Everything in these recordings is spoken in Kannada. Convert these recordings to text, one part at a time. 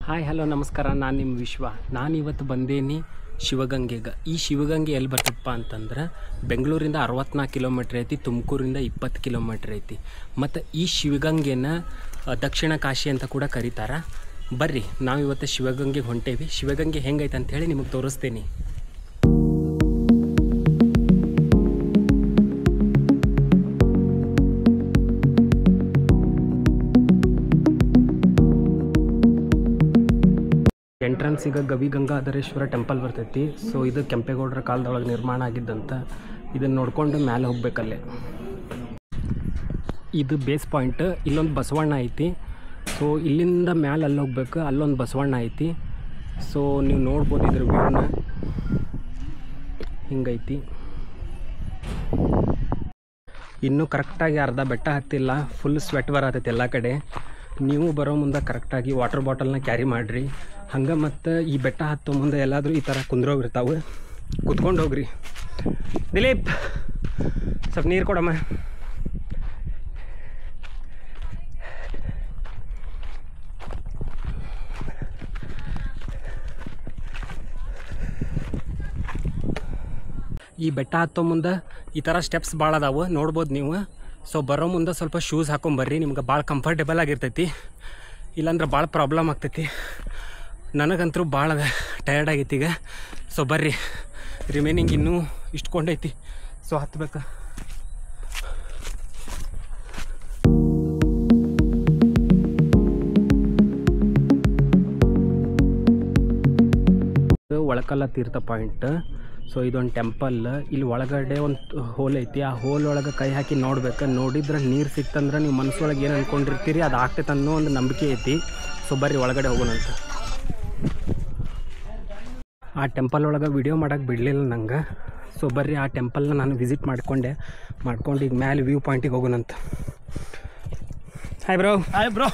ಹಾಯ್ ಹಲೋ ನಮಸ್ಕಾರ. ನಾನು ನಿಮ್ಮ ವಿಶ್ವ. ನಾನಿವತ್ತು ಬಂದೇನಿ ಶಿವಗಂಗೆಗೆ. ಈ ಶಿವಗಂಗೆ ಎಲ್ಲಿ ಬರ್ತಪ್ಪ ಅಂತಂದ್ರೆ ಬೆಂಗಳೂರಿಂದ 64 ಕಿಲೋಮೀಟ್ರ್ ಐತಿ, ತುಮಕೂರಿಂದ 20 ಕಿಲೋಮೀಟ್ರ್ ಐತಿ. ಮತ್ತು ಈ ಶಿವಗಂಗೆನ ದಕ್ಷಿಣ ಕಾಶಿ ಅಂತ ಕೂಡ ಕರೀತಾರೆ. ಬರ್ರಿ ನಾವಿವತ್ತು ಶಿವಗಂಗೆಗೆ ಹೊಂಟೇವಿ. ಶಿವಗಂಗೆ ಹೆಂಗೈತೆ ಅಂಥೇಳಿ ನಿಮಗೆ ತೋರಿಸ್ತೀನಿ. ಎಂಟ್ರೆನ್ಸಿಗೆ ಗವಿ ಗಂಗಾಧರೇಶ್ವರ ಟೆಂಪಲ್ ಬರ್ತೈತಿ. ಸೊ ಇದು ಕೆಂಪೇಗೌಡರ ಕಾಲದೊಳಗೆ ನಿರ್ಮಾಣ ಆಗಿದ್ದಂತ. ಇದನ್ನು ನೋಡ್ಕೊಂಡು ಮೇಲೆ ಹೋಗ್ಬೇಕಲ್ಲೇ. ಇದು ಬೇಸ್ ಪಾಯಿಂಟ್. ಇಲ್ಲೊಂದು ಬಸವಣ್ಣ ಐತಿ. ಸೊ ಇಲ್ಲಿಂದ ಮೇಲೆ ಅಲ್ಲಿ ಹೋಗ್ಬೇಕು. ಅಲ್ಲೊಂದು ಬಸವಣ್ಣ ಐತಿ. ಸೊ ನೀವು ನೋಡ್ಬೋದು ಇದ್ರ ವ್ಯೂನ ಹಿಂಗೈತಿ. ಇನ್ನೂ ಕರೆಕ್ಟಾಗಿ ಅರ್ಧ ಬೆಟ್ಟ ಹತ್ತಿಲ್ಲ. ಫುಲ್ ಸ್ವೆಟ್ ಬರತೈತಿ ಎಲ್ಲ ಕಡೆ. ನೀವು ಬರೋ ಮುಂದೆ ಕರೆಕ್ಟಾಗಿ ವಾಟರ್ ಬಾಟಲ್ನ ಕ್ಯಾರಿ ಮಾಡಿರಿ. ಹಂಗೆ ಮತ್ತು ಈ ಬೆಟ್ಟ ಹತ್ತೋ ಮುಂದೆ ಎಲ್ಲಾದರೂ ಈ ಥರ ಕುಂದ್ರೋಗಿರ್ತಾವೆ, ಕುತ್ಕೊಂಡು ಹೋಗ್ರಿ. ದಿಲೀಪ್ ಸ್ವಲ್ಪ ನೀರು ಕೊಡಮ್ಮ. ಈ ಬೆಟ್ಟ ಹತ್ತೋ ಮುಂದೆ ಈ ಥರ ಸ್ಟೆಪ್ಸ್ ಭಾಳ ಅದಾವೆ, ನೋಡ್ಬೋದು ನೀವು. ಸೊ ಬರೋ ಮುಂದೆ ಸ್ವಲ್ಪ ಶೂಸ್ ಹಾಕೊಂಬರ್ರಿ. ನಿಮ್ಗೆ ಭಾಳ ಕಂಫರ್ಟೇಬಲ್ ಆಗಿರ್ತೈತಿ. ಇಲ್ಲಾಂದ್ರೆ ಭಾಳ ಪ್ರಾಬ್ಲಮ್ ಆಗ್ತೈತಿ. ನನಗಂತರೂ ಭಾಳ ಟಯರ್ಡ್ ಆಗೈತಿ ಈಗ. ಸೊ ಬರ್ರಿ, ರಿಮೈನಿಂಗ್ ಇನ್ನೂ ಇಷ್ಟಕೊಂಡೈತಿ. ಸೊ ಹತ್ಬೇಕು. ಒಳಕಲ್ಲ ತೀರ್ಥ ಪಾಯಿಂಟ್. ಸೊ ಇದೊಂದು ಟೆಂಪಲ್. ಇಲ್ಲಿ ಒಳಗಡೆ ಒಂದು ಹೋಲ್ ಐತಿ. ಆ ಹೋಲ್ ಒಳಗೆ ಕೈ ಹಾಕಿ ನೋಡ್ಬೇಕು. ನೋಡಿದ್ರೆ ನೀರು ಸಿಕ್ತಂದ್ರೆ ನೀವು ಮನಸ್ಸೊಳಗೆ ಏನು ಅಂದ್ಕೊಂಡಿರ್ತೀರಿ ಅದು ಆಗ್ತೈತೆ ಅನ್ನೋ ಒಂದು ನಂಬಿಕೆ ಐತಿ. ಸೊ ಬರ್ರಿ ಒಳಗಡೆ ಹೋಗೋಣಂತ. ಆ ಟೆಂಪಲ್ ಒಳಗೆ ವಿಡಿಯೋ ಮಾಡೋಕ್ಕೆ ಬಿಡಲಿಲ್ಲ ನಂಗೆ. ಸೊ ಬರ್ರಿ ಆ ಟೆಂಪಲ್ನ ನಾನು ವಿಸಿಟ್ ಮಾಡ್ಕೊಂಡು ಈಗ ಮ್ಯಾಲೆ ವ್ಯೂ ಪಾಯಿಂಟಿಗೆ ಹೋಗೋಣಂತ. Hi bro.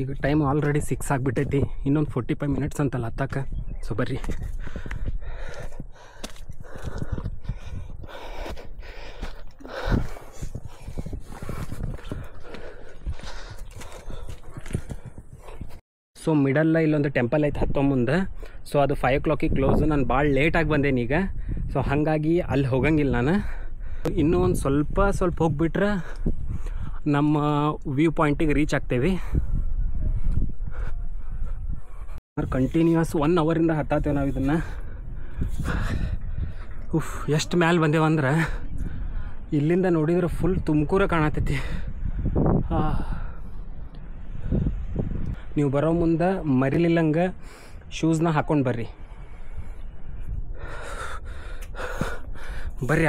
ಈಗ ಟೈಮ್ ಆಲ್ರೆಡಿ 6 ಆಗಿಬಿಟ್ಟೈತಿ. ಇನ್ನೊಂದು 45 ಮಿನಿಟ್ಸ್ ಅಂತಲ್ಲ ಹತ್ತಕ್ಕೆ. ಸೊ ಬರ್ರಿ. ಸೊ ಮಿಡಲ್ಲ ಇಲ್ಲೊಂದು ಟೆಂಪಲ್ ಐತೆ ಹತ್ತೋ ಮುಂದೆ. ಸೊ ಅದು 5 o'clock ಕ್ಲೋಸು. ನಾನು ಭಾಳ ಲೇಟಾಗಿ ಬಂದೇನಿ ಈಗ. ಸೊ ಹಾಗಾಗಿ ಅಲ್ಲಿ ಹೋಗಂಗಿಲ್ಲ ನಾನು. ಇನ್ನೂ ಒಂದು ಸ್ವಲ್ಪ ಹೋಗ್ಬಿಟ್ರೆ ನಮ್ಮ ವ್ಯೂ ಪಾಯಿಂಟಿಗೆ ರೀಚ್ ಆಗ್ತೇವೆ. ಕಂಟಿನ್ಯೂಸ್ 1 ಅವರಿಂದ ಹತ್ತಾತೇವೆ ನಾವು ಇದನ್ನು. ಎಷ್ಟು ಮ್ಯಾಲೆ ಬಂದೇವಂದ್ರೆ ಇಲ್ಲಿಂದ ನೋಡಿದ್ರೆ ಫುಲ್ ತುಮಕೂರ ಕಾಣತೈತಿ. ನೀವು ಬರೋ ಮುಂದೆ ಮರಿಲಿಲ್ಲಂಗೆ ಶೂಸ್ನ ಹಾಕ್ಕೊಂಡು ಬರ್ರಿ.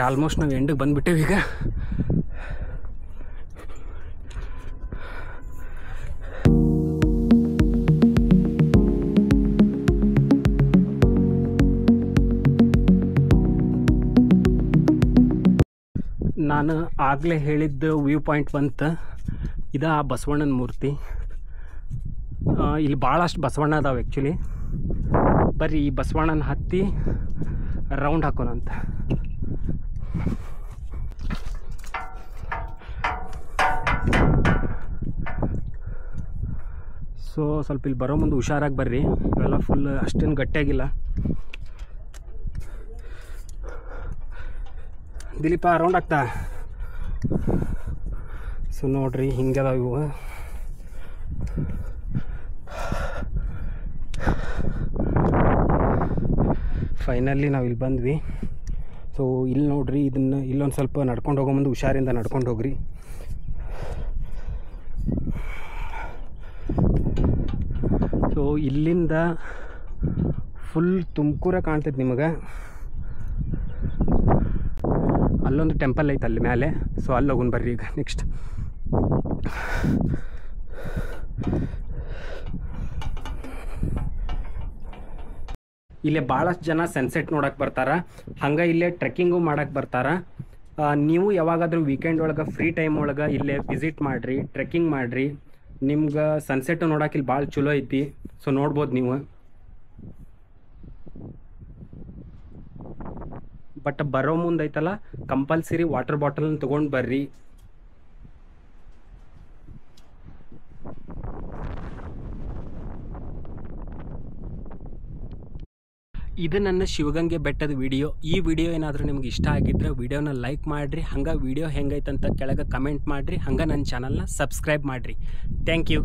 ಆಲ್ಮೋಸ್ಟ್ ನಾವು ಎಂಡಿಗೆ ಬಂದುಬಿಟ್ಟೇವೆ ಈಗ. ನಾನು ಆಗಲೇ ಹೇಳಿದ್ದು ವ್ಯೂ ಪಾಯಿಂಟ್ ಬಂತು. ಇದು ಆ ಬಸವಣ್ಣನ ಮೂರ್ತಿ. ಇಲ್ಲಿ ಭಾಳಷ್ಟು ಬಸವಣ್ಣ ಅದಾವೆ ಆ್ಯಕ್ಚುಲಿ. ಬರ್ರಿ ಈ ಬಸವಣ್ಣನ ಹತ್ತಿ ರೌಂಡ್ ಹಾಕೋಣಂತ. ಸೊ ಸ್ವಲ್ಪ ಇಲ್ಲಿ ಬರೋ ಮುಂದೆ ಹುಷಾರಾಗಿ ಬರ್ರಿ. ಇವೆಲ್ಲ ಫುಲ್ ಅಷ್ಟೇನು ಗಟ್ಟಿಯಾಗಿಲ್ಲ. ದಿಲೀಪ ರೌಂಡ್ ಆಗ್ತಾ. ಸೊ ನೋಡ್ರಿ ಹಿಂಗೆ ಅದಾವ ಇವು. ಫೈನಲಿ ನಾವು ಇಲ್ಲಿ ಬಂದ್ವಿ. ಸೊ ಇಲ್ಲಿ ನೋಡ್ರಿ, ಇದನ್ನು ಇಲ್ಲೊಂದು ಸ್ವಲ್ಪ ನಡ್ಕೊಂಡು ಹೋಗೋ ಮುಂದೆ ಹುಷಾರಿಂದ ನಡ್ಕೊಂಡು ಹೋಗ್ರಿ. ಸೊ ಇಲ್ಲಿಂದ ಫುಲ್ ತುಮಕೂರ ಕಾಣ್ತೈತೆ ನಿಮಗೆ. ಅಲ್ಲೊಂದು ಟೆಂಪಲ್ ಐತೆ ಅಲ್ಲಿ ಮೇಲೆ. ಸೊ ಅಲ್ಲಿ ಹೋಗೋಣ ಬರ್ರಿ ಈಗ ನೆಕ್ಸ್ಟ್. ಇಲ್ಲೇ ಭಾಳಷ್ಟು ಜನ ಸನ್ಸೆಟ್ ನೋಡೋಕೆ ಬರ್ತಾರೆ. ಹಂಗೆ ಇಲ್ಲೇ ಟ್ರೆಕ್ಕಿಂಗು ಮಾಡೋಕ್ಕೆ ಬರ್ತಾರೆ. ನೀವು ಯಾವಾಗಾದರೂ ವೀಕೆಂಡ್ ಒಳಗೆ ಫ್ರೀ ಟೈಮ್ ಒಳಗೆ ಇಲ್ಲೇ ವಿಸಿಟ್ ಮಾಡಿರಿ, ಟ್ರೆಕ್ಕಿಂಗ್ ಮಾಡಿರಿ. ನಿಮ್ಗೆ ಸನ್ಸೆಟ್ಟು ನೋಡೋಕೆ ಇಲ್ಲಿ ಭಾಳ ಚಲೋ ಐತಿ. ಸೊ ನೋಡ್ಬೋದು ನೀವು. ಬಟ್ ಬರೋ ಮುಂದೆ ಐತಲ್ಲ ಕಂಪಲ್ಸರಿ ವಾಟರ್ ಬಾಟಲ್ನ ತೊಗೊಂಡು ಬರ್ರಿ. ಇದು ನನ್ನ ಶಿವಗಂಗೆ ಬೆಟ್ಟದ ವಿಡಿಯೋ. ಈ ವಿಡಿಯೋ ಏನಾದರೂ ನಿಮ್ಗೆ ಇಷ್ಟ ಆಗಿದ್ರೆ ವಿಡಿಯೋನ ಲೈಕ್ ಮಾಡಿರಿ, ಹಂಗೆ ವಿಡಿಯೋ ಹೆಂಗೈತಂತ ಕೆಳಗೆ ಕಮೆಂಟ್ ಮಾಡಿರಿ, ಹಂಗೆ ನನ್ನ ಚಾನಲ್ನ ಸಬ್ಸ್ಕ್ರೈಬ್ ಮಾಡಿರಿ. Thank you.